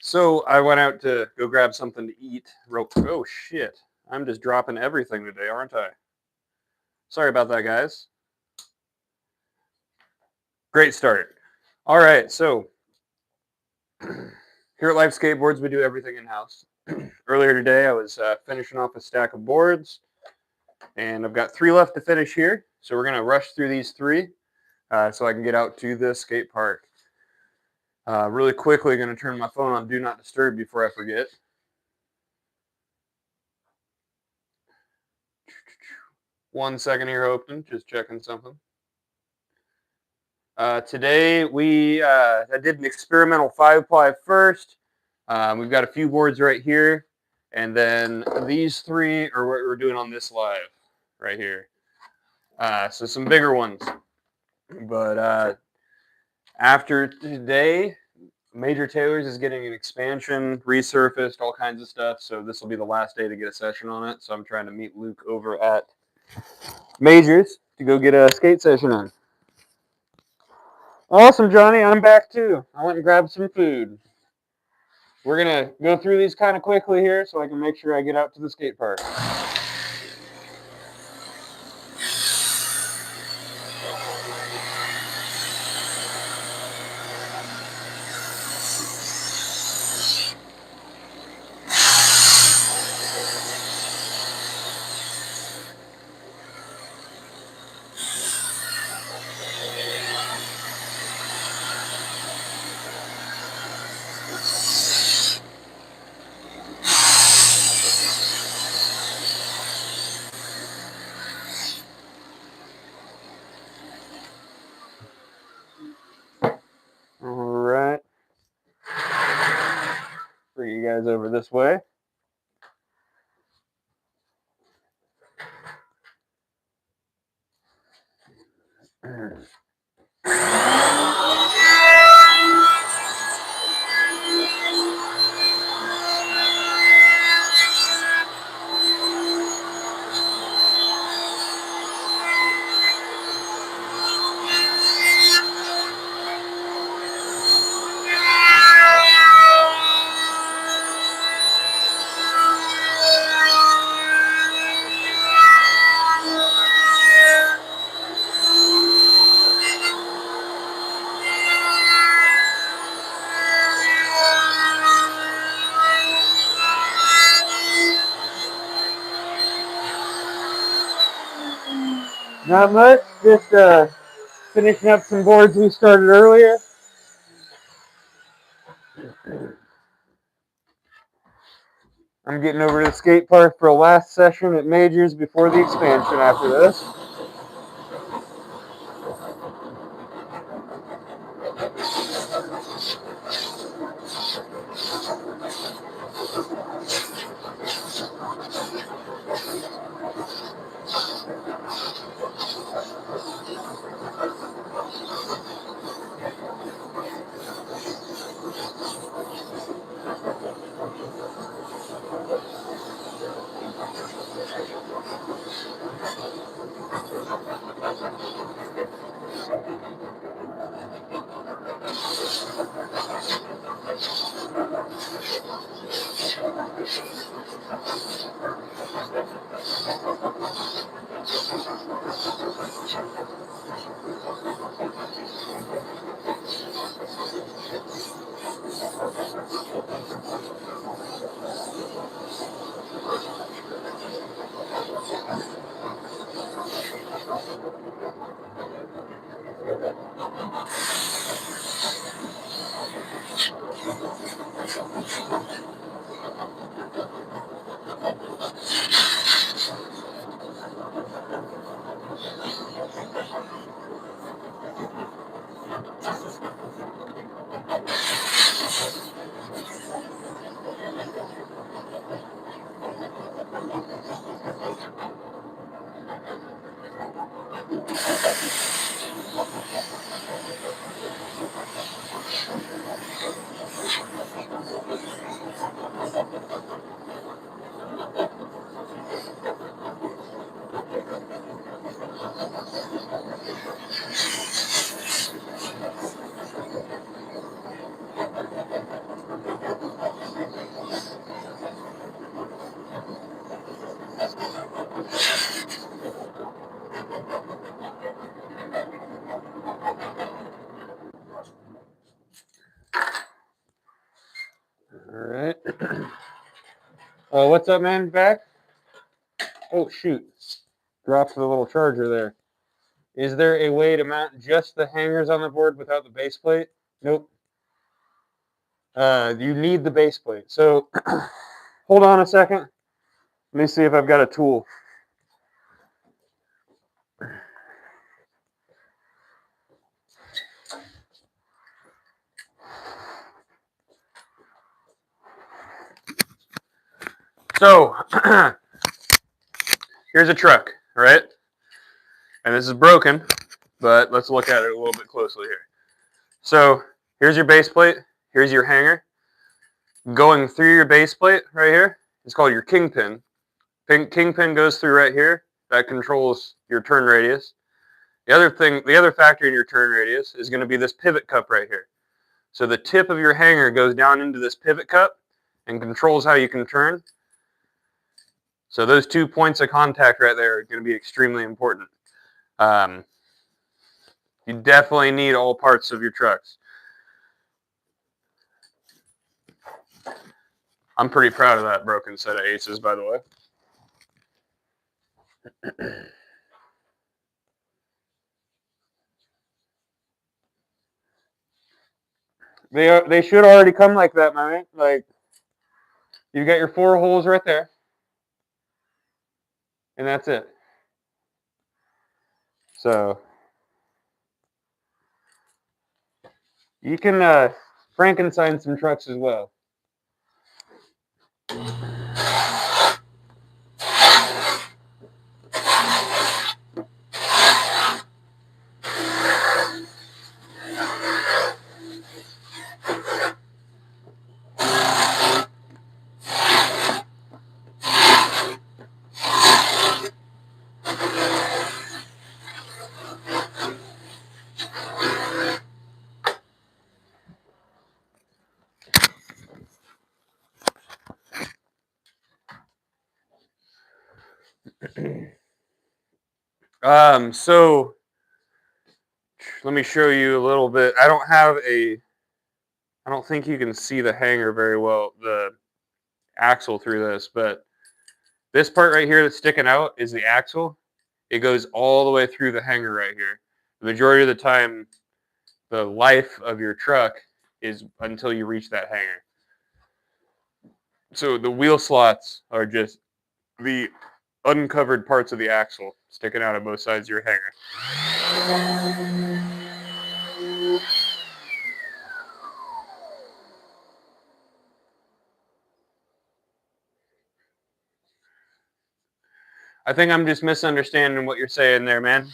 So I went out to go grab something to eat. Oh shit! I'm just dropping everything today, aren't I? Sorry about that, guys. Great start. All right, so here at Life Skateboards, we do everything in house. Earlier today, I was finishing off a stack of boards, and I've got 3 left to finish here. So we're gonna rush through these 3 so I can get out to the skate park. Really quickly, going to turn my phone on Do Not Disturb before I forget. One second here, open. Just checking something. Today I did an experimental 5-ply first. We've got a few boards right here, and then these 3 are what we're doing on this live right here. So some bigger ones, but after today, Major Taylor's is getting an expansion, resurfaced, all kinds of stuff. So this will be the last day to get a session on it. So I'm trying to meet Luke over at Major's to go get a skate session in. Awesome, Johnny. I'm back too. I went and grabbed some food. We're going to go through these kind of quickly here so I can make sure I get out to the skate park. Alright. Bring you guys over this way. Not much, just finishing up some boards we started earlier. I'm getting over to the skate park for a last session at Major's before the expansion after this. All right. What's up, man? Back? Oh, shoot. Dropped the little charger there. Is there a way to mount just the hangers on the board without the base plate? Nope. You need the base plate. So hold on a second. Let me see if I've got a tool. So here's a truck, right? And this is broken, but let's look at it a little bit closely here. So here's your base plate. Here's your hanger. Going through your base plate right here is called your kingpin. Kingpin goes through right here. That controls your turn radius. The other factor in your turn radius is going to be this pivot cup right here. So the tip of your hanger goes down into this pivot cup and controls how you can turn. So those 2 points of contact right there are going to be extremely important. You definitely need all parts of your trucks. I'm pretty proud of that broken set of aces, by the way. They should already come like that, my man. Like, you got your 4 holes right there, and that's it. So you can Frankenstein some trucks as well. So let me show you a little bit. I don't think you can see the hanger very well, the axle through this, but this part right here that's sticking out is the axle. It goes all the way through the hanger right here. The majority of the time, the life of your truck is until you reach that hanger. So the wheel slots are just the uncovered parts of the axle sticking out of both sides of your hanger. I think I'm just misunderstanding what you're saying there, man.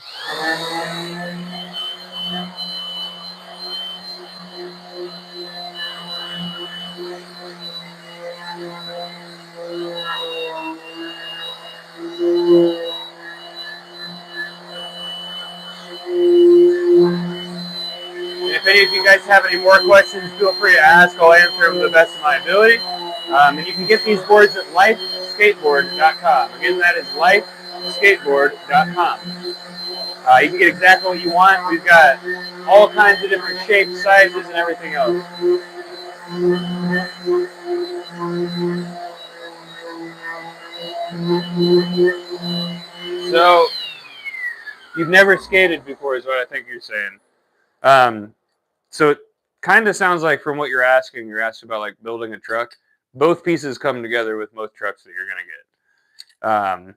If any of you guys have any more questions, feel free to ask. I'll answer them to the best of my ability. And you can get these boards at lifeskateboard.com. Again, that is lifeskateboard.com. You can get exactly what you want. We've got all kinds of different shapes, sizes, and everything else. So, you've never skated before is what I think you're saying. So it kind of sounds like from what you're asking about like building a truck. Both pieces come together with most trucks that you're going to get.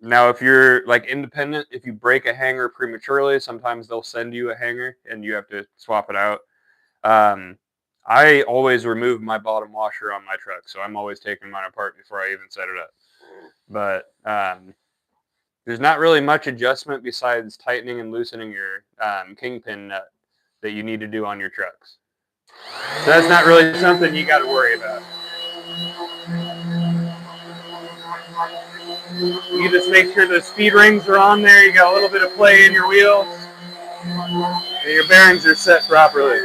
Now, if you're like independent, if you break a hanger prematurely, sometimes they'll send you a hanger and you have to swap it out. I always remove my bottom washer on my truck, so I'm always taking mine apart before I even set it up. But there's not really much adjustment besides tightening and loosening your kingpin nut that you need to do on your trucks. So that's not really something you got to worry about. You just make sure the speed rings are on there. You got a little bit of play in your wheels, and your bearings are set properly.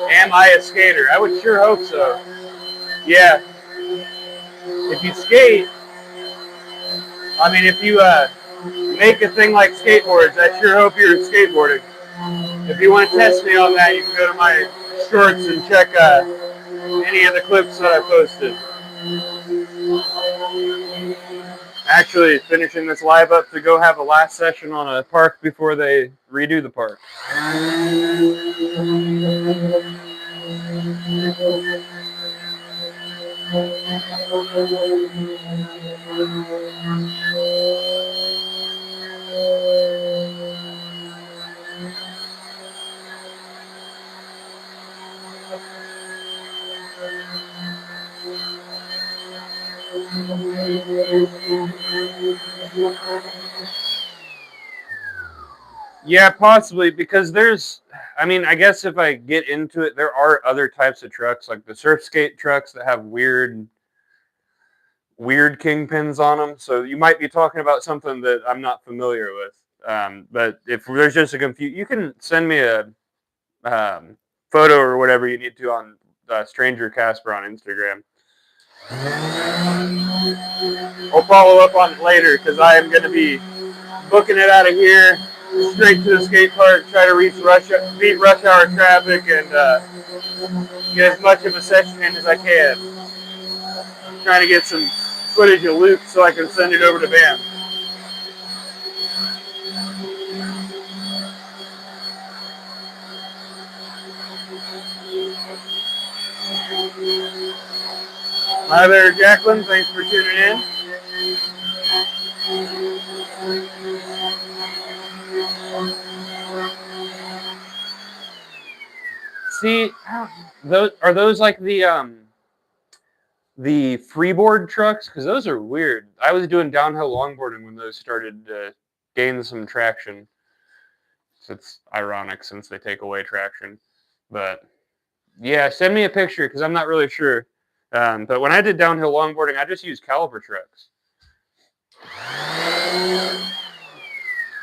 Am I a skater? I would sure hope so. Yeah. If you skate, I mean, if you make a thing like skateboards, I sure hope you're skateboarding. If you want to test me on that, you can go to my shorts and check any of the clips that I posted. Actually, finishing this live up to go have a last session on a park before they redo the park. Yeah, possibly, because I mean, I guess if I get into it, there are other types of trucks, like the surf skate trucks that have weird kingpins on them. So you might be talking about something that I'm not familiar with. But if there's just a confusion, you can send me a photo or whatever you need to on Stranger Casper on Instagram. I'll follow up on it later because I am going to be booking it out of here straight to the skate park, try to beat rush hour traffic, and get as much of a session in as I can. I'm trying to get some footage of Luke so I can send it over to Bam. Hi there, Jacqueline. Thanks for tuning in. See, are those like the freeboard trucks? Because those are weird. I was doing downhill longboarding when those started to gain some traction. So it's ironic since they take away traction. But yeah, send me a picture because I'm not really sure. But when I did downhill longboarding, I just used caliper trucks.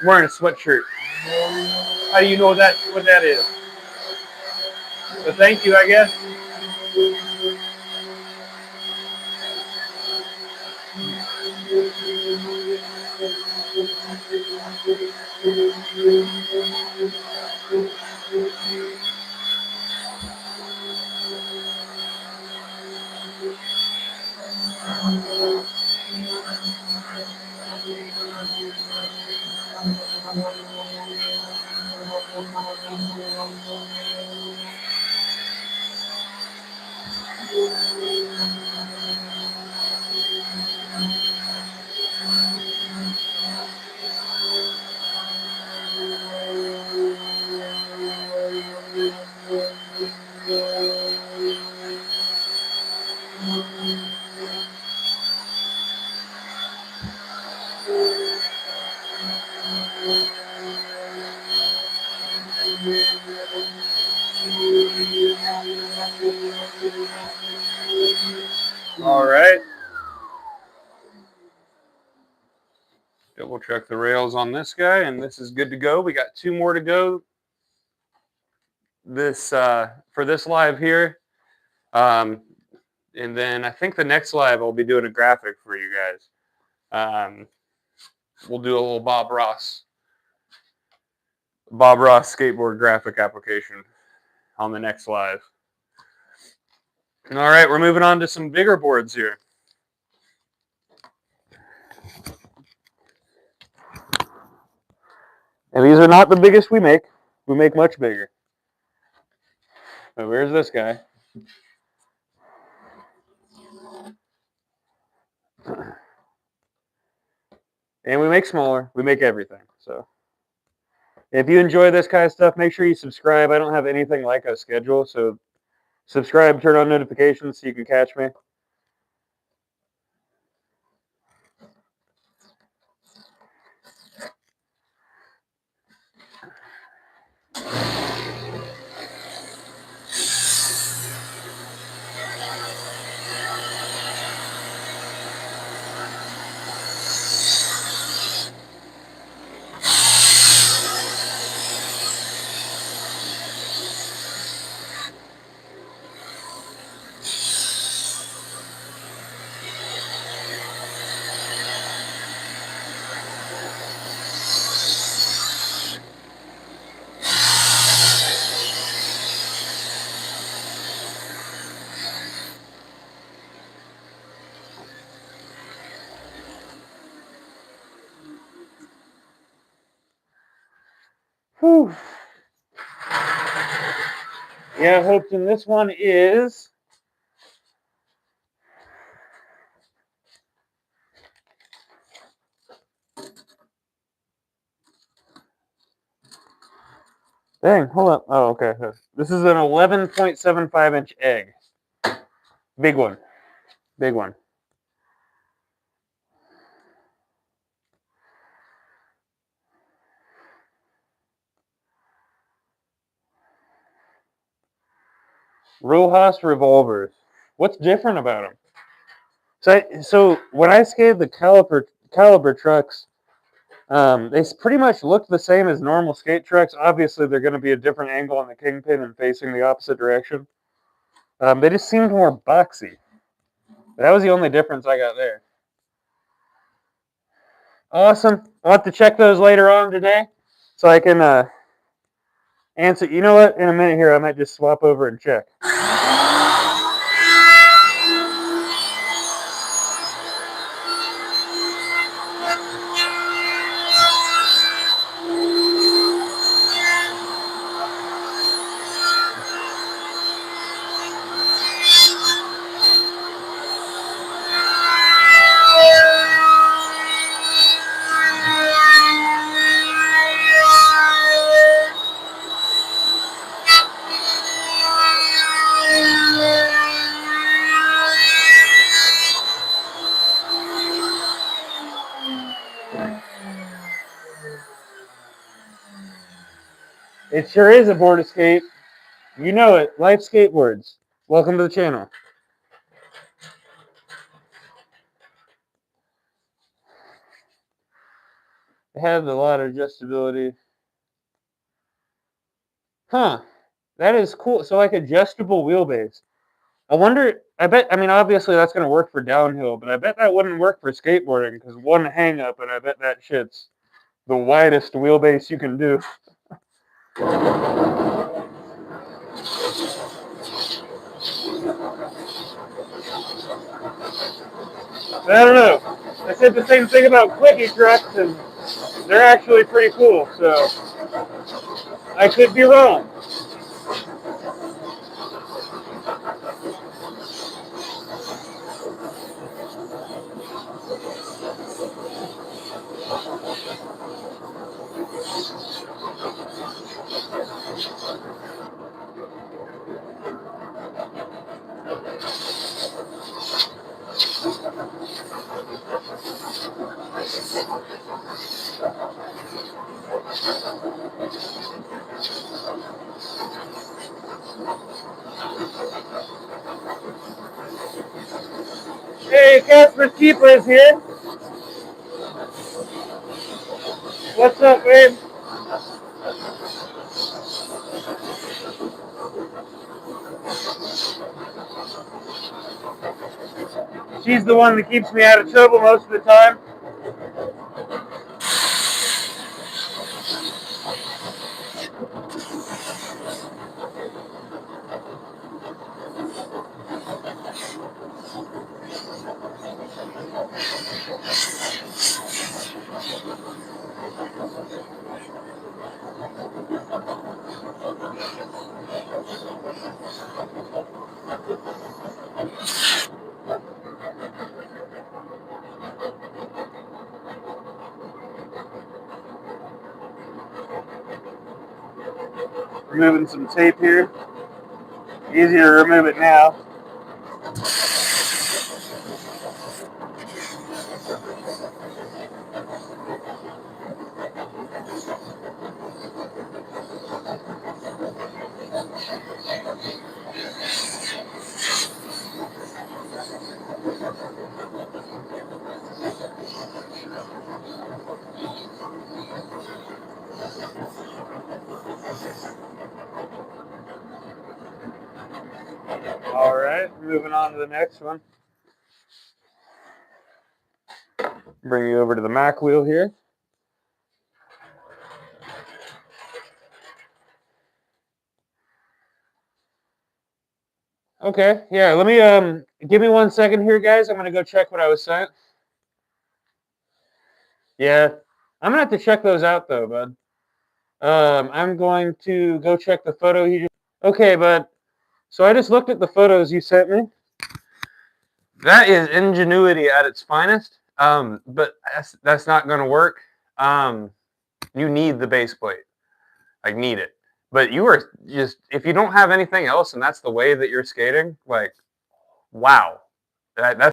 I'm wearing a sweatshirt. How do you know what that is? So thank you, I guess. All right. Double check the rails on this guy, and this is good to go. We got 2 more to go. For this live here, and then I think the next live I'll be doing a graphic for you guys. We'll do a little Bob Ross skateboard graphic application on the next live. All right, we're moving on to some bigger boards here. And these are not the biggest we make. We make much bigger. So where's this guy? And we make smaller. We make everything. So if you enjoy this kind of stuff, make sure you subscribe. I don't have anything like a schedule, so subscribe, turn on notifications so you can catch me. Whew. Yeah, Hopeton, this one is dang, hold up. Oh, okay. This is an 11.75-inch egg. Big one. Big one. Rojas revolvers. What's different about them? So when I skated the caliber trucks, they pretty much look the same as normal skate trucks. Obviously, they're going to be a different angle on the kingpin and facing the opposite direction. They just seemed more boxy. That was the only difference I got there. Awesome. I'll have to check those later on today so I can answer. You know what? In a minute here, I might just swap over and check. It sure is a board escape. You know it. Life Skateboards. Welcome to the channel. It has a lot of adjustability. Huh. That is cool. So like adjustable wheelbase. I wonder, I mean, obviously that's going to work for downhill, but I bet that wouldn't work for skateboarding because one hang up and I bet that shit's the widest wheelbase you can do. I don't know. I said the same thing about quickie trucks, and they're actually pretty cool, so I could be wrong. Hey, Casper Keeper is here. What's up, babe? She's the one that keeps me out of trouble most of the time. Removing some tape here. Easier to remove it now. All right, moving on to the next one. Bring you over to the Mac wheel here. Okay, yeah, let me, give me 1 second here, guys. I'm going to go check what I was sent. Yeah, I'm going to have to check those out, though, bud. I'm going to go check the photo he just... Okay, but so I just looked at the photos you sent me. That is ingenuity at its finest. But that's not going to work. You need the base plate. Like, need it. But you are just, if you don't have anything else and that's the way that you're skating, like, wow. That's...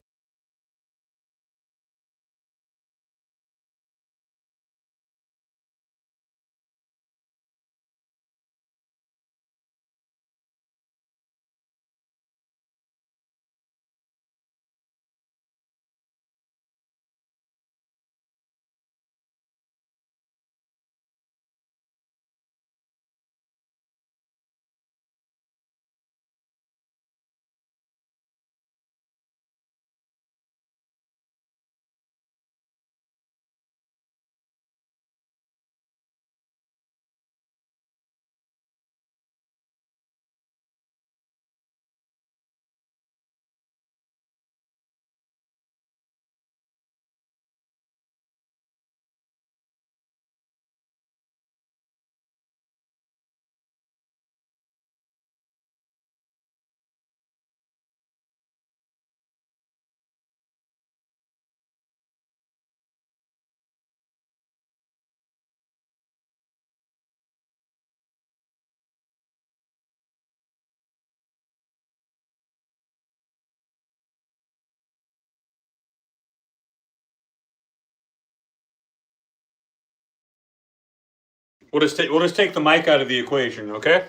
We'll just take the mic out of the equation, okay?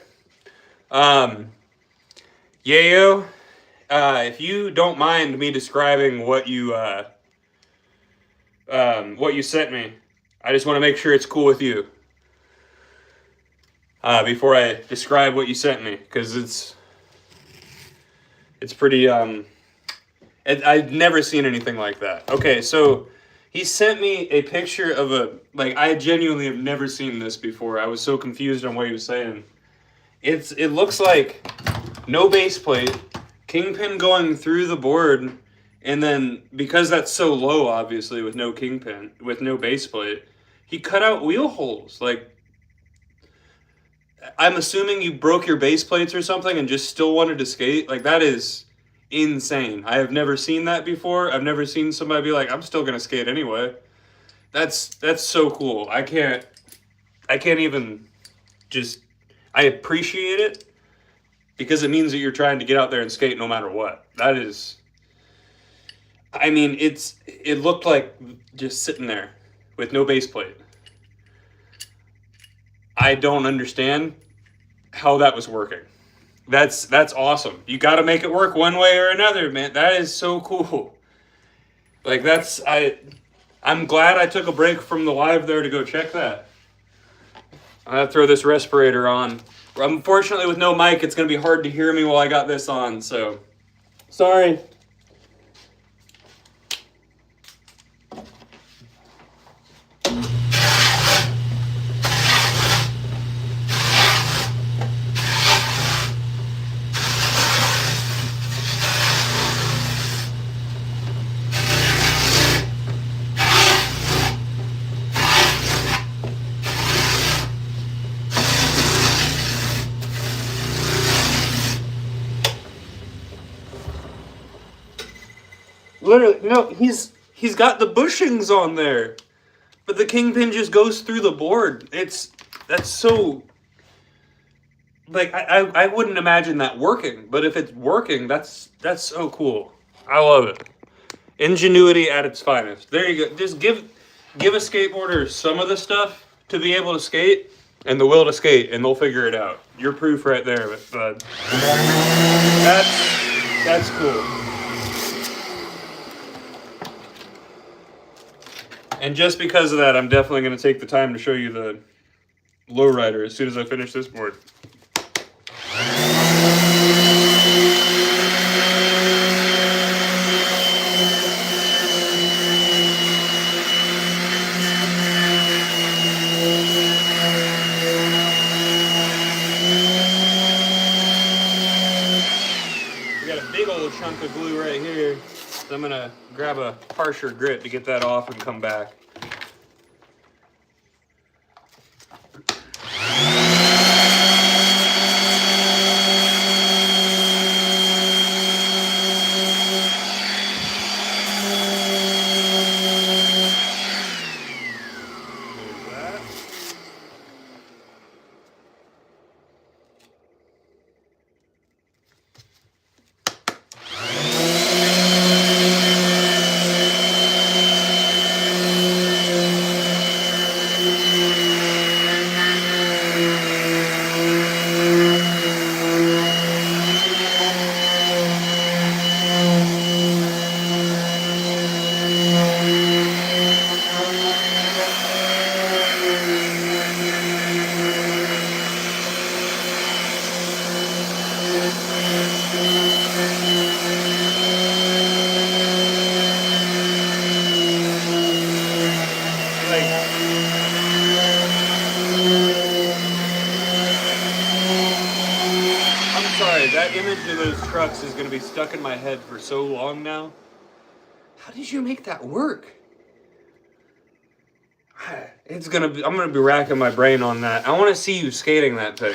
Yayo, if you don't mind me describing what you sent me, I just want to make sure it's cool with you before I describe what you sent me, because it's pretty I've never seen anything like that. Okay, so he sent me a picture of I genuinely have never seen this before. I was so confused on what he was saying. It looks like no base plate, kingpin going through the board, and then because that's so low, obviously, with no kingpin, with no base plate, he cut out wheel holes. Like, I'm assuming you broke your base plates or something and just still wanted to skate. Like, that is insane. I have never seen that before. I've never seen somebody be like, I'm still gonna skate anyway. That's so cool. I can't even just... I appreciate it because it means that you're trying to get out there and skate no matter what. That is... I mean, it looked like just sitting there with no base plate. I don't understand how that was working. That's awesome. You got to make it work one way or another, man. That is so cool. Like, I'm glad I took a break from the live there to go check that. I'm going to throw this respirator on. Unfortunately, with no mic, it's going to be hard to hear me while I got this on, so sorry. Literally, no, he's got the bushings on there, but the kingpin just goes through the board. That's so... Like, I wouldn't imagine that working, but if it's working, that's so cool. I love it. Ingenuity at its finest. There you go. Just give a skateboarder some of the stuff to be able to skate and the will to skate, and they'll figure it out. You're proof right there, but that's cool. And just because of that, I'm definitely going to take the time to show you the lowrider as soon as I finish this board. We got a big old chunk of glue right here. So I'm going to grab a harsher grit to get that off and come back. those trucks is going to be stuck in my head for so long now. How did you make that work? It's gonna be, I'm gonna be racking my brain on that. I want to see you skating that thing.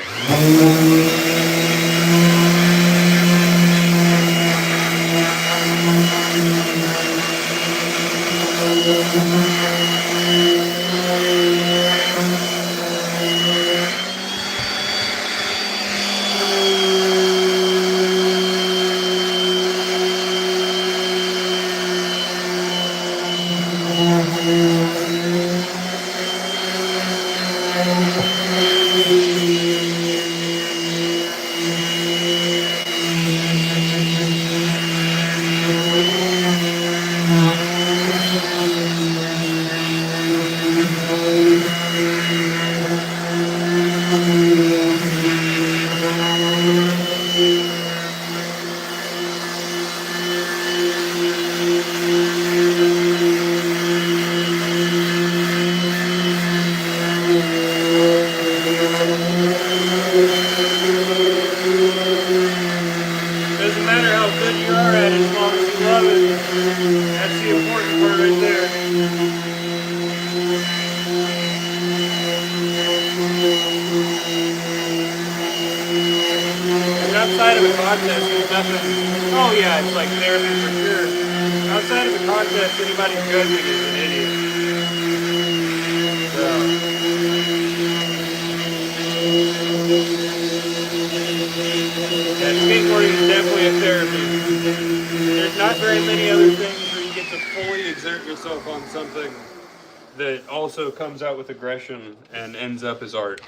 Outside of a contest, there's nothing. Oh yeah, it's like therapy for sure. Outside of a contest, anybody judging is an idiot. So. Yeah, skateboarding is definitely a therapy. There's not very many other things where you get to fully exert yourself on something that also comes out with aggression and ends up as art.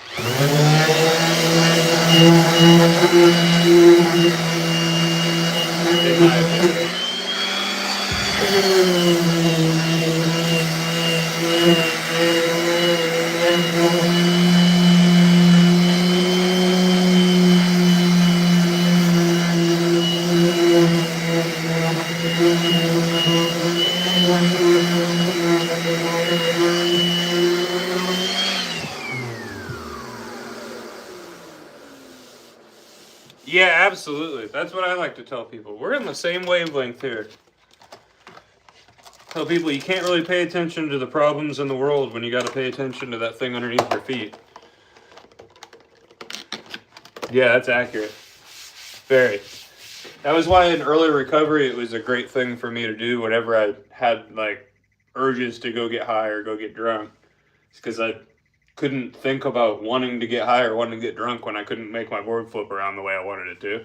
Yeah, absolutely. That's what I like to tell people. We're in the same wavelength here. Tell people you can't really pay attention to the problems in the world when you got to pay attention to that thing underneath your feet. Yeah, that's accurate. Very. That was why in early recovery it was a great thing for me to do whenever I had like urges to go get high or go get drunk. It's because I couldn't think about wanting to get high or wanting to get drunk when I couldn't make my board flip around the way I wanted it to.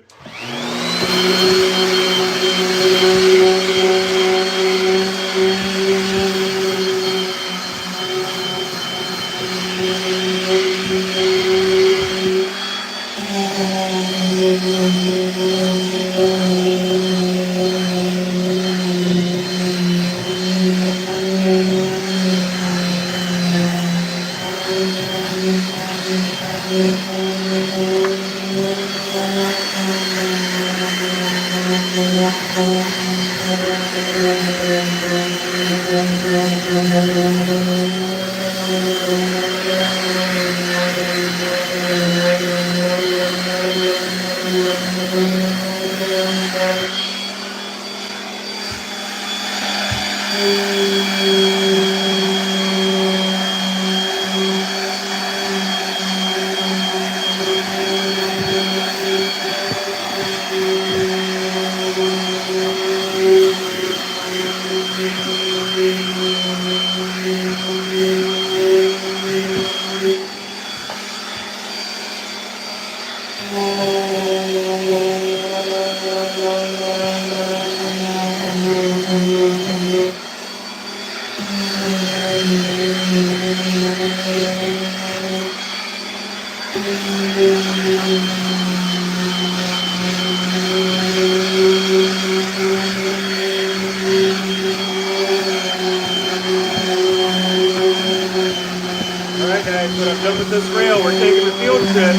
Alright guys, when I'm done with this rail, we're taking a field trip.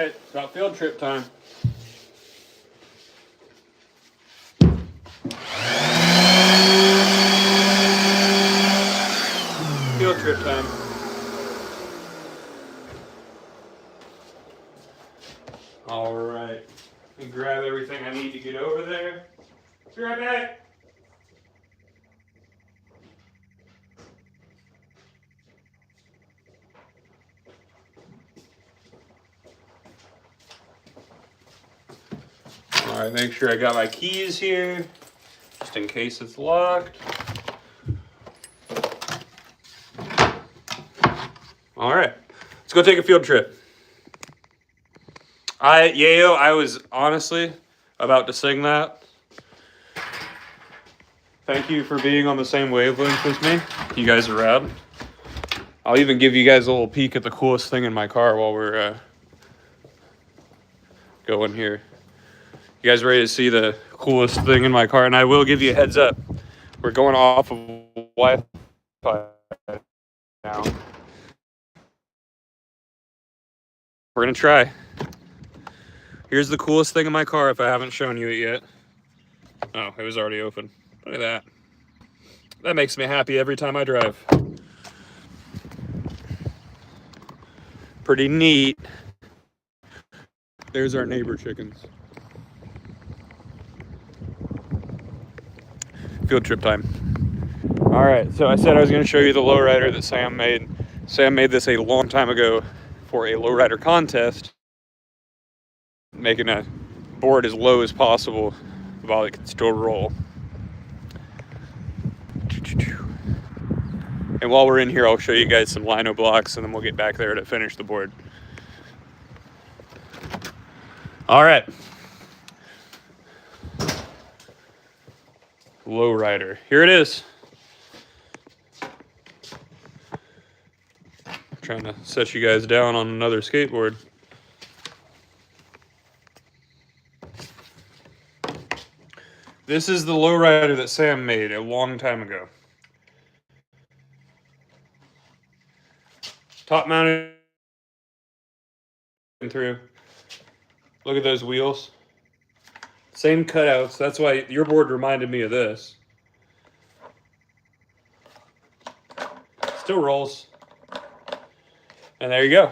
right, it's about field trip time. Field trip time. All right, let me grab everything I need to get over there. Be right back. All right, make sure I got my keys here, just in case it's locked. All right, let's go take a field trip. Yayo, I was honestly about to sing that. Thank you for being on the same wavelength as me. You guys are rad. I'll even give you guys a little peek at the coolest thing in my car while we're going here. You guys ready to see the coolest thing in my car? And I will give you a heads up. We're going off of Wi-Fi now. We're gonna try. Here's the coolest thing in my car if I haven't shown you it yet. Oh, it was already open. Look at that. That makes me happy every time I drive. Pretty neat. There's our neighbor chickens. Field trip time. All right, so I said I was going to show you the lowrider that Sam made. Sam made this a long time ago for a lowrider contest, making a board as low as possible while it can still roll. And while we're in here, I'll show you guys some lino blocks, and then we'll get back there to finish the board. All right. Lowrider. Here it is. I'm trying to set you guys down on another skateboard. This is the lowrider that Sam made a long time ago. Top mounted through. Look at those wheels. Same cutouts. That's why your board reminded me of this. Still rolls. And there you go.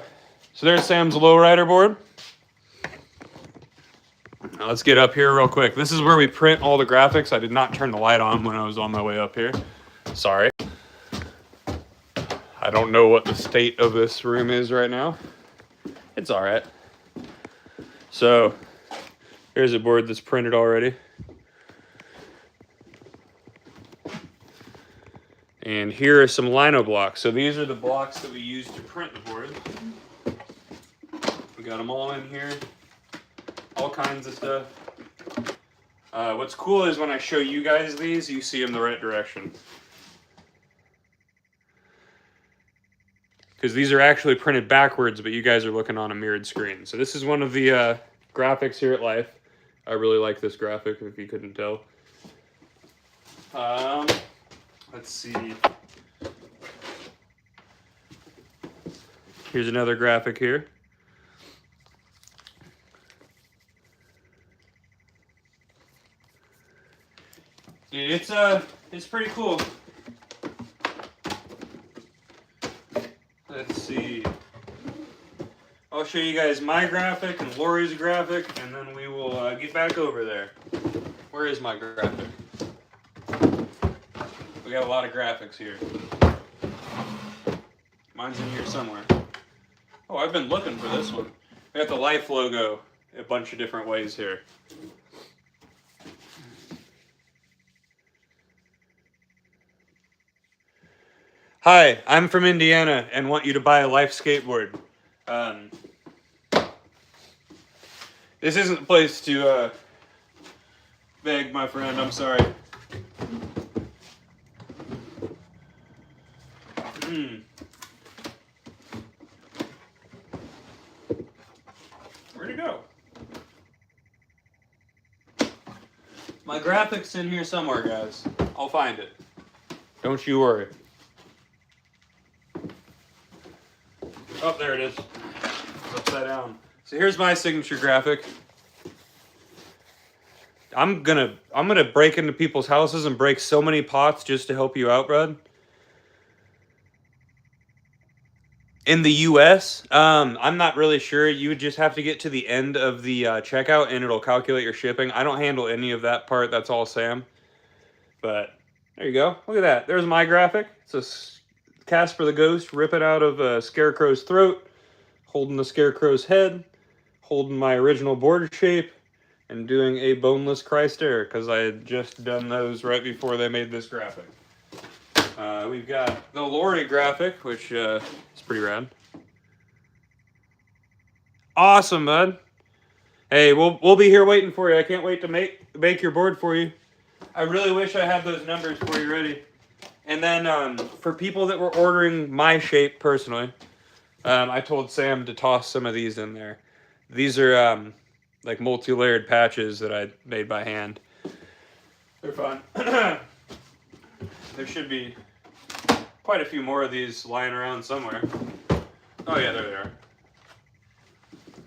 So there's Sam's lowrider board. Now let's get up here real quick. This is where we print all the graphics. I did not turn the light on when I was on my way up here. Sorry. I don't know what the state of this room is right now. It's all right. So here's a board that's printed already. And here are some lino blocks. So these are the blocks that we use to print the board. We got them all in here. All kinds of stuff. What's cool is when I show you guys these, you see them the right direction. Because these are actually printed backwards, but you guys are looking on a mirrored screen. So this is one of the graphics here at Life. I really like this graphic, if you couldn't tell. Let's see. Here's another graphic here. It's pretty cool. Let's see. I'll show you guys my graphic and Lori's graphic, and then we will get back over there. Where is my graphic? We got a lot of graphics here. Mine's in here somewhere. Oh, I've been looking for this one. We got the Life logo a bunch of different ways here. Hi, I'm from Indiana and want you to buy a Life skateboard. This isn't the place to beg, my friend. I'm sorry. Where'd it go? My graphic's in here somewhere, guys. I'll find it. Don't you worry. Oh, there it is. It's upside down. So here's my signature graphic. I'm gonna break into people's houses and break so many pots just to help you out, bud. In the US, I'm not really sure. You would just have to get to the end of the checkout and it'll calculate your shipping. I don't handle any of that part. That's all Sam. But there you go. Look at that. There's my graphic. It's a Casper the Ghost ripping out of a scarecrow's throat, holding the scarecrow's head, holding my original board shape, and doing a boneless Christ error because I had just done those right before they made this graphic. We've got the Lori graphic, which is pretty rad. Awesome, bud. Hey, we'll be here waiting for you. I can't wait to make your board for you. I really wish I had those numbers for you ready. And then for people that were ordering my shape personally, I told Sam to toss some of these in there. These are like multi-layered patches that I made by hand. They're fun. There should be quite a few more of these lying around somewhere. Oh yeah, there they are.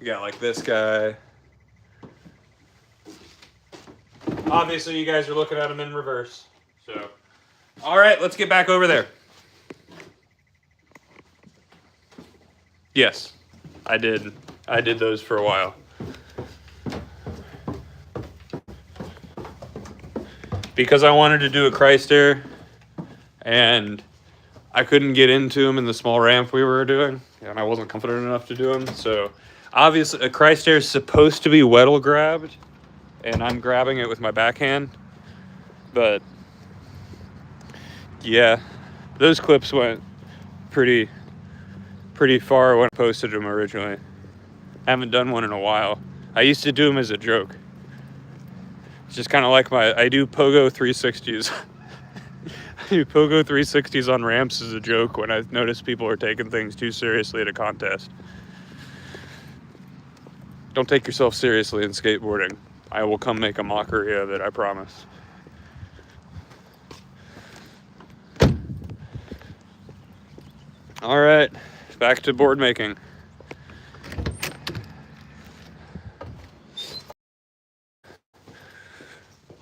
We got like this guy. Obviously you guys are looking at them in reverse. So, all right, let's get back over there. Yes, I did those for a while. Because I wanted to do a Christ error and I couldn't get into them in the small ramp we were doing, and I wasn't confident enough to do them. So obviously a Christ error is supposed to be Weddle grabbed, and I'm grabbing it with my backhand. But yeah, those clips went pretty far when I posted them originally. I haven't done one in a while. I used to do them as a joke. It's just kind of like I do pogo 360s. I do pogo 360s on ramps as a joke when I notice people are taking things too seriously at a contest. Don't take yourself seriously in skateboarding. I will come make a mockery of it, I promise. All right, back to board making.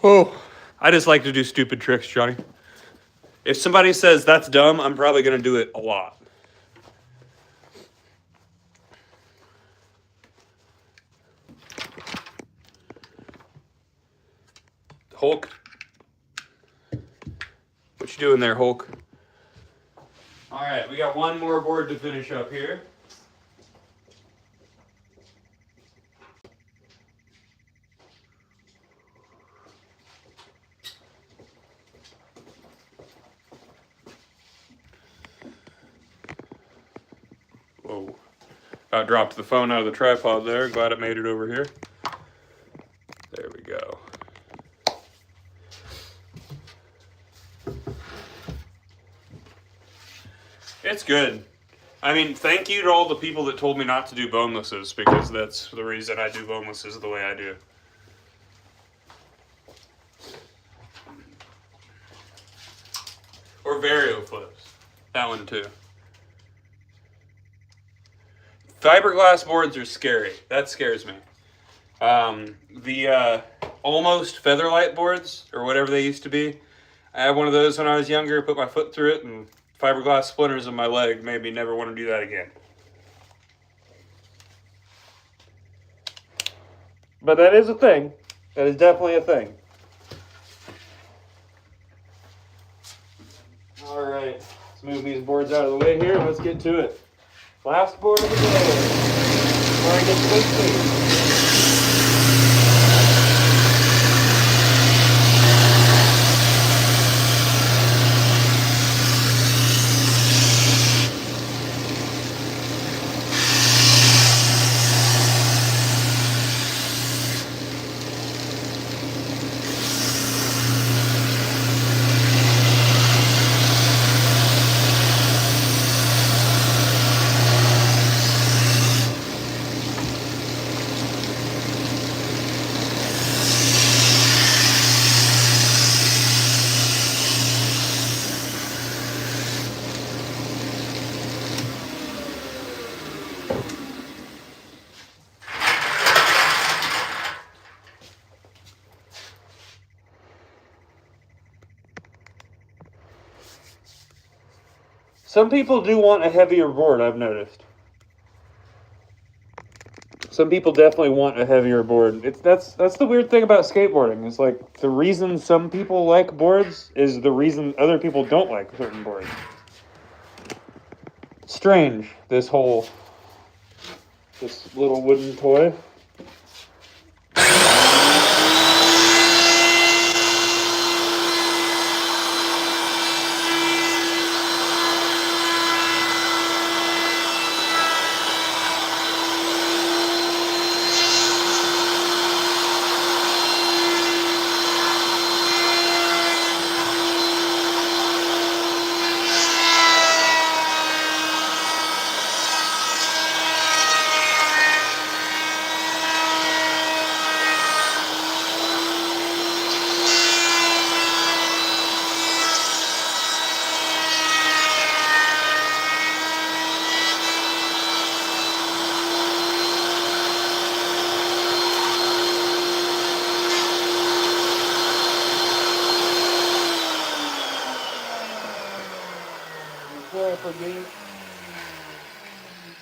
Oh, I just like to do stupid tricks, Johnny. If somebody says that's dumb, I'm probably going to do it a lot. Hulk. What you doing there, Hulk? All right, we got one more board to finish up here. Whoa. I dropped the phone out of the tripod there. Glad it made it over here. There we go. It's good. I mean, thank you to all the people that told me not to do bonelesses, because that's the reason I do bonelesses the way I do. Or vario flips. That one too. Fiberglass boards are scary. That scares me. The almost Featherlight boards, or whatever they used to be. I had one of those when I was younger, put my foot through it, and fiberglass splinters in my leg made me never want to do that again. But that is a thing. That is definitely a thing. All right, let's move these boards out of the way here and let's get to it. Last board of the day. Before I get twisted. Some people do want a heavier board, I've noticed. Some people definitely want a heavier board. That's the weird thing about skateboarding. It's like the reason some people like boards is the reason other people don't like certain boards. Strange, this little wooden toy.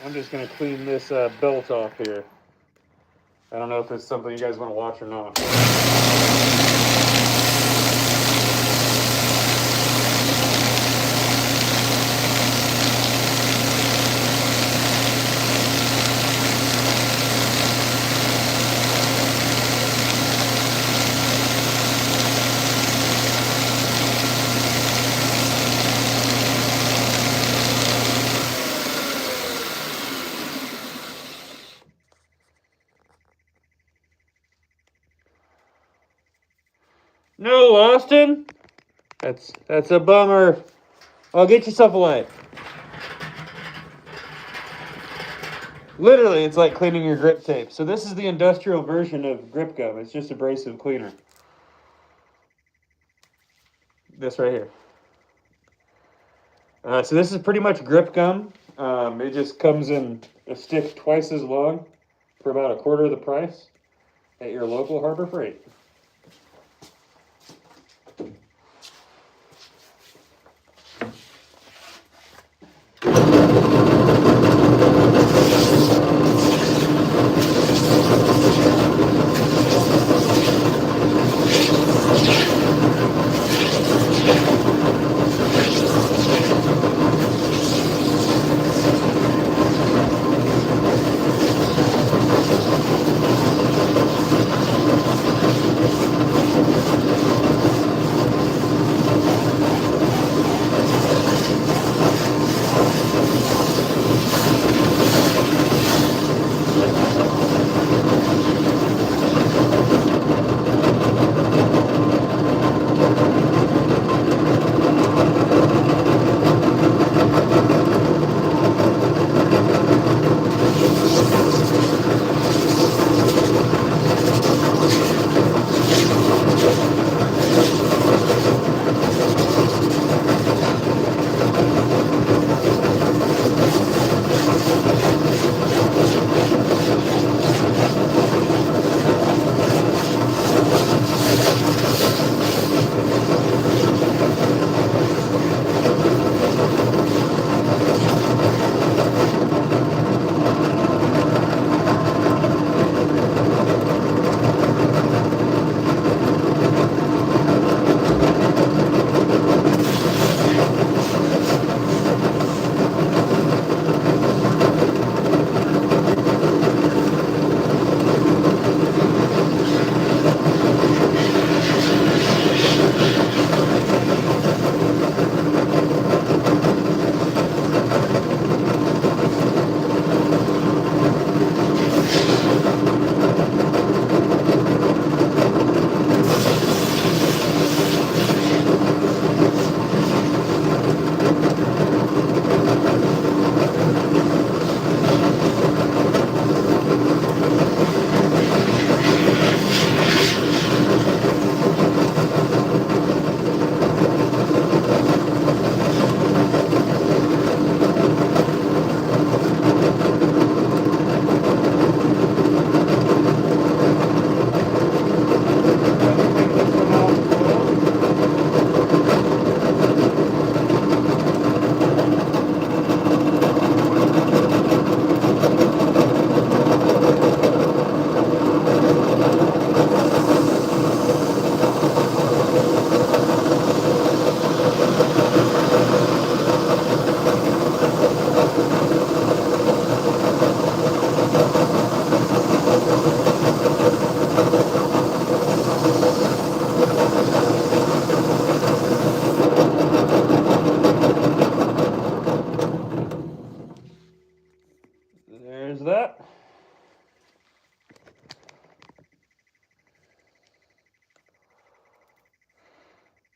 I'm just going to clean this belt off here. I don't know if it's something you guys want to watch or not. No, Austin. That's a bummer. Oh, get yourself a light. Literally, it's like cleaning your grip tape. So this is the industrial version of grip gum. It's just abrasive cleaner. This right here. So this is pretty much grip gum. It just comes in a stick twice as long for about a quarter of the price at your local Harbor Freight.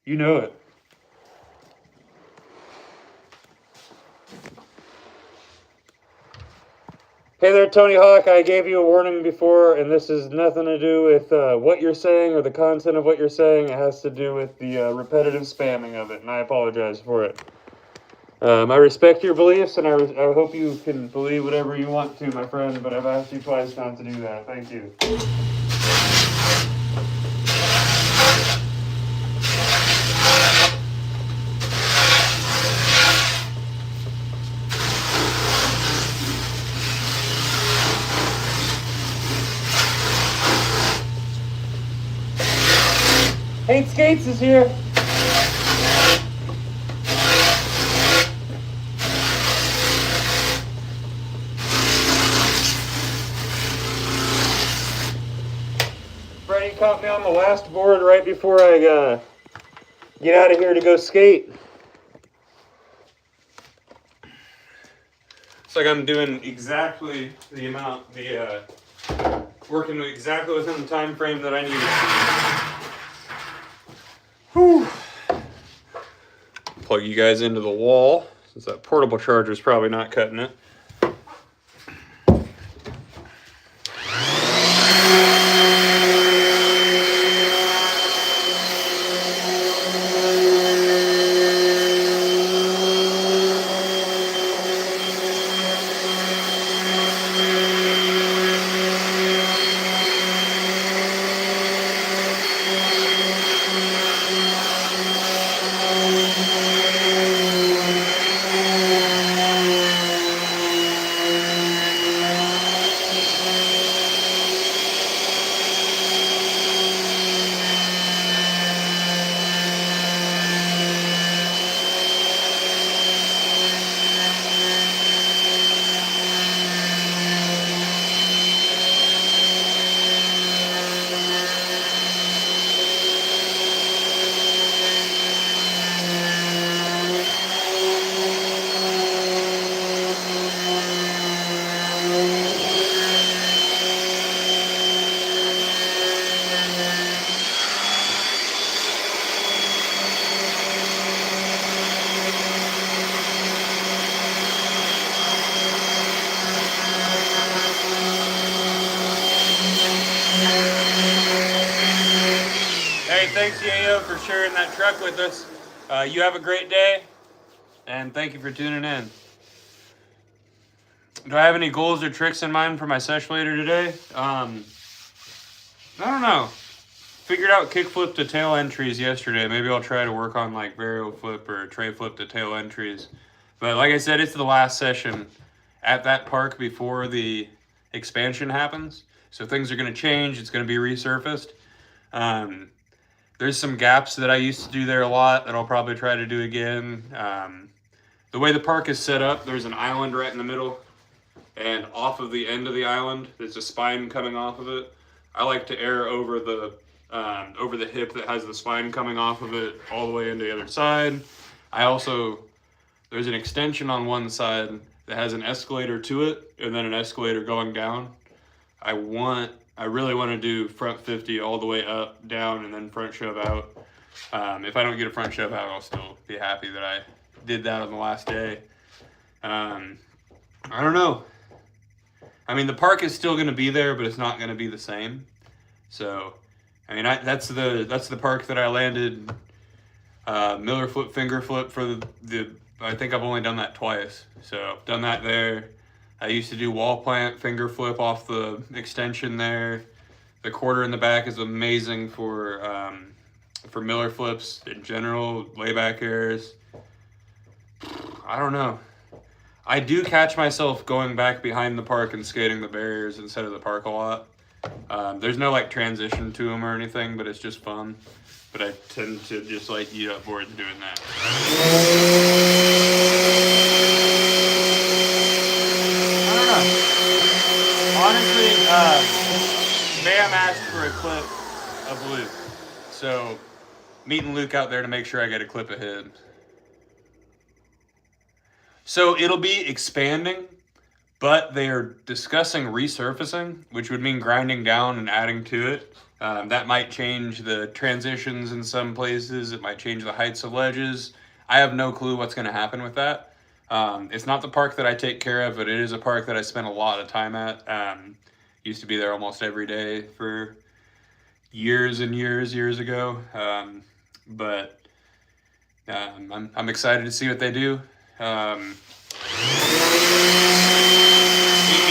You know it. Hey there, Tony Hawk. I gave you a warning before, and this has nothing to do with what you're saying or the content of what you're saying. It has to do with the repetitive spamming of it, and I apologize for it. I respect your beliefs, and I hope you can believe whatever you want to, my friend, but I've asked you twice not to do that. Thank you. Hate Skates is here. Freddie caught me on the last board right before I get out of here to go skate. It's like I'm doing exactly the amount, working exactly within the time frame that I needed to. Whew. Plug you guys into the wall, since that portable charger is probably not cutting it. Thanks, Yayo, for sharing that truck with us. You have a great day, and thank you for tuning in. Do I have any goals or tricks in mind for my sesh later today? I don't know. Figured out kickflip to tail entries yesterday. Maybe I'll try to work on like varial flip or tray flip to tail entries. But like I said, it's the last session at that park before the expansion happens. So things are going to change. It's going to be resurfaced. There's some gaps that I used to do there a lot that I'll probably try to do again. The way the park is set up, there's an island right in the middle, and off of the end of the island, there's a spine coming off of it. I like to err over the hip that has the spine coming off of it all the way into the other side. There's an extension on one side that has an escalator to it, and then an escalator going down. I really want to do front 50 all the way up, down, and then front shove out. If I don't get a front shove out, I'll still be happy that I did that on the last day. I don't know. I mean, the park is still going to be there, but it's not going to be the same. So, I mean, that's the park that I landed Miller flip, finger flip for the I think I've only done that twice. So, I've done that there. I used to do wall plant, finger flip off the extension there. The quarter in the back is amazing for Miller flips in general, layback airs. I don't know. I do catch myself going back behind the park and skating the barriers instead of the park a lot. There's no like transition to them or anything, but it's just fun. But I tend to just like eat up boards doing that. Honestly, Bam asked for a clip of Luke. So, meeting Luke out there to make sure I get a clip ahead. So, it'll be expanding, but they are discussing resurfacing, which would mean grinding down and adding to it. That might change the transitions in some places. It might change the heights of ledges. I have no clue what's going to happen with that. It's not the park that I take care of, but it is a park that I spend a lot of time at. Used to be there almost every day for years and years ago. But I'm excited to see what they do.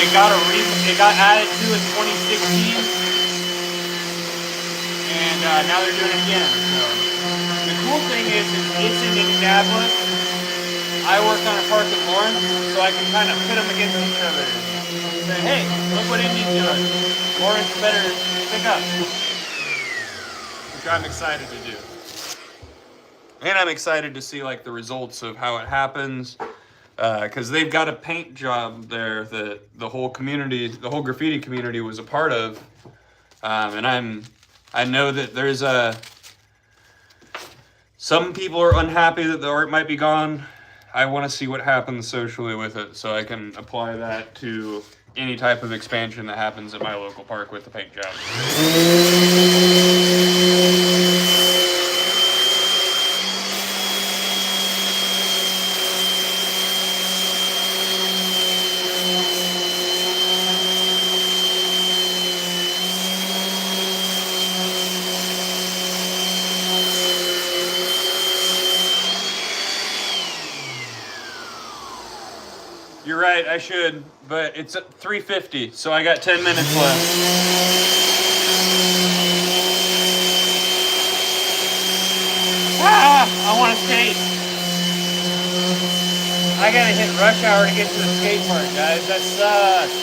It got added to in 2016, and now they're doing it again. So the cool thing is it's in Indianapolis. I work on a park in Lawrence, so I can kind of pit them against each other. Say, hey, look what Indy's doing. Lawrence better pick up. Which I'm excited to do. And I'm excited to see like the results of how it happens. Because they've got a paint job there that the whole community, the whole graffiti community was a part of. And I know that there's some people are unhappy that the art might be gone. I want to see what happens socially with it so I can apply that to any type of expansion that happens at my local park with the paint job. You're right, I should, but it's at 3:50, so I got 10 minutes left. I want to skate. I gotta hit rush hour to get to the skate park, guys. That sucks.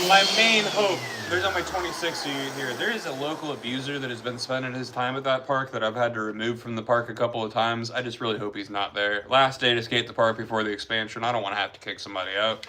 My main hope, there's only 26 of you here. There is a local abuser that has been spending his time at that park that I've had to remove from the park a couple of times. I just really hope he's not there. Last day to skate the park before the expansion. I don't want to have to kick somebody out.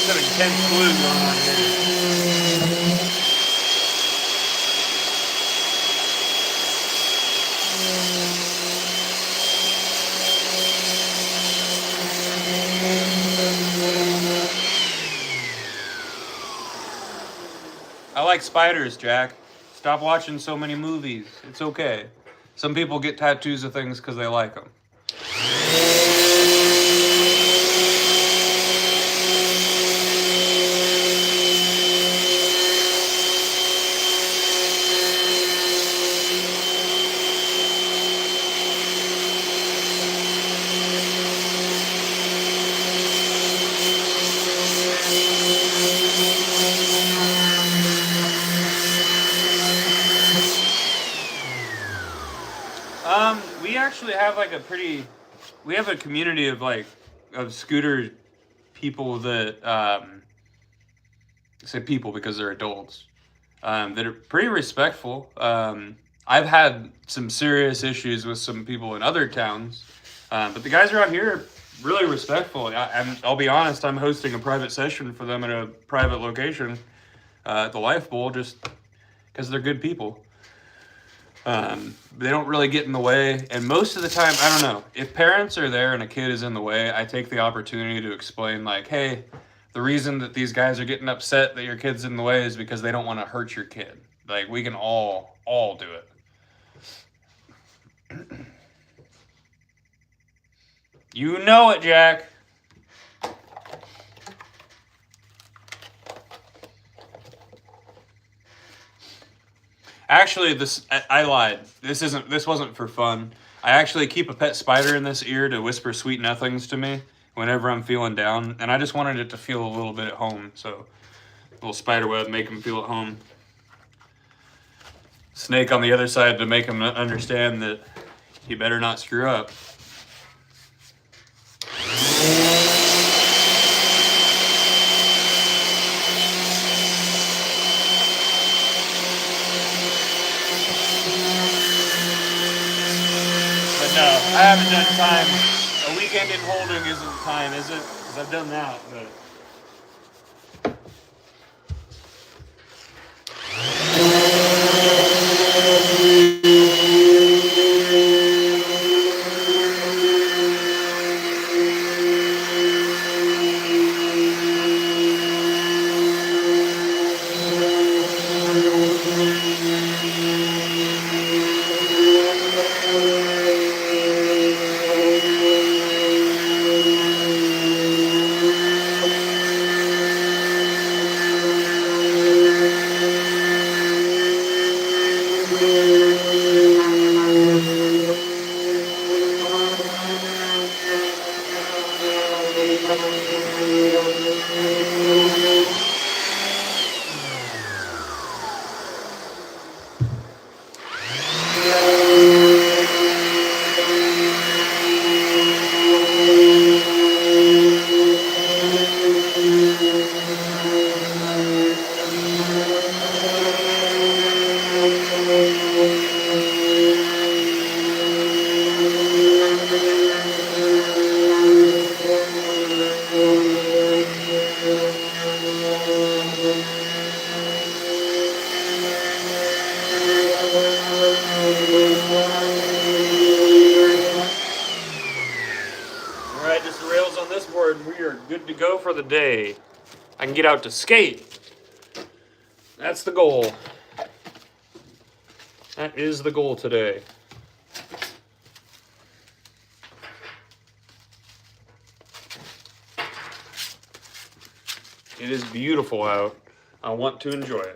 Some intense glue going on here. I like spiders, Jack. Stop watching so many movies. It's okay. Some people get tattoos of things because they like them. We actually have like we have a community of of scooter people that, I say people because they're adults, that are pretty respectful. I've had some serious issues with some people in other towns, but the guys around here are really respectful. I'll be honest, I'm hosting a private session for them at a private location at the Life Bowl just because they're good people. They don't really get in the way, and most of the time, I don't know, if parents are there and a kid is in the way, I take the opportunity to explain like, hey, the reason that these guys are getting upset that your kid's in the way is because they don't want to hurt your kid. Like, we can all do it. You know it, Jack. Actually, I lied. This wasn't for fun. I actually keep a pet spider in this ear to whisper sweet nothings to me whenever I'm feeling down, and I just wanted it to feel a little bit at home, so a little spider web make him feel at home. Snake on the other side to make him understand that he better not screw up. No, I haven't done time. A weekend in holding isn't time, is it? Because I've done that, but... Alright, just the rails on this board and we are good to go for the day. I can get out to skate. That's the goal. That is the goal today. It is beautiful out. I want to enjoy it.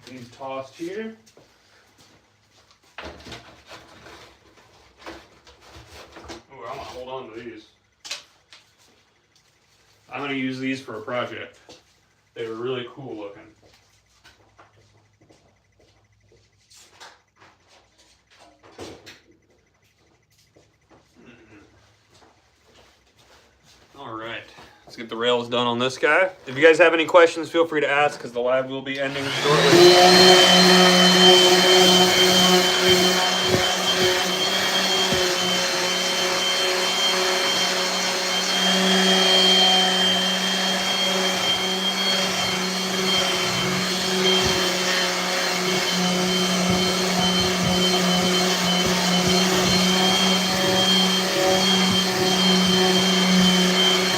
These tossed here. Oh, I'm gonna hold on to these. I'm gonna use these for a project. They were really cool looking. All right, let's get the rails done on this guy. If you guys have any questions, feel free to ask because the live will be ending shortly.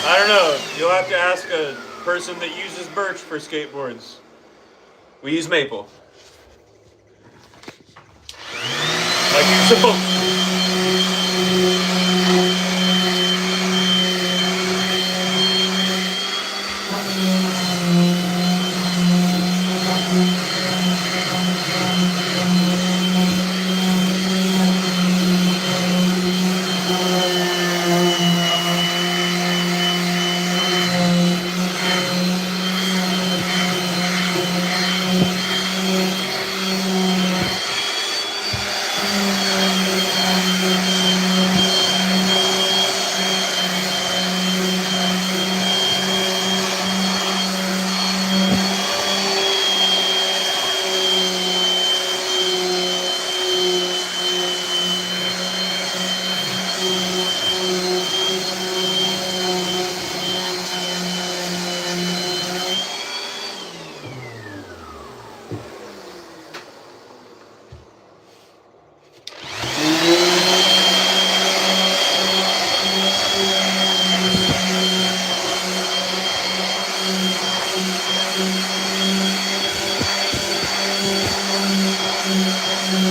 I don't know. You'll have to ask a person that uses birch for skateboards. We use maple. Like you're supposed to.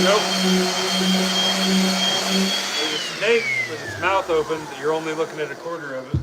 Nope. There's a snake with its mouth open, but you're only looking at a quarter of it.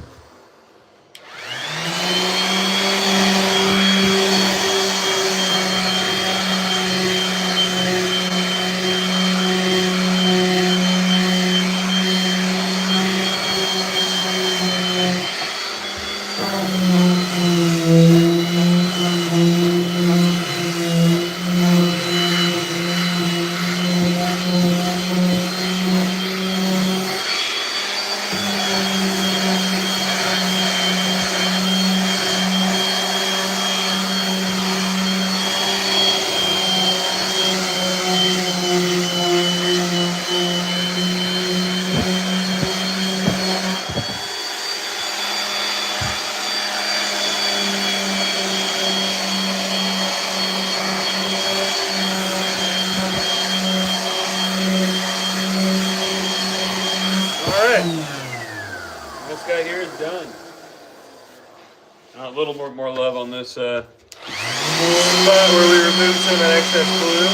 little more love on this spot where we removed some of that excess glue.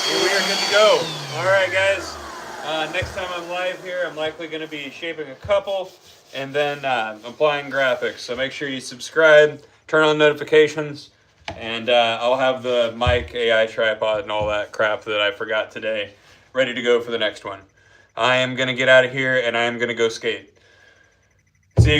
And we are good to go. All right, guys. Next time I'm live here, I'm likely going to be shaping a couple and then applying graphics. So make sure you subscribe, turn on notifications, and I'll have the mic, AI tripod, and all that crap that I forgot today ready to go for the next one. I am going to get out of here, and I am going to go skate.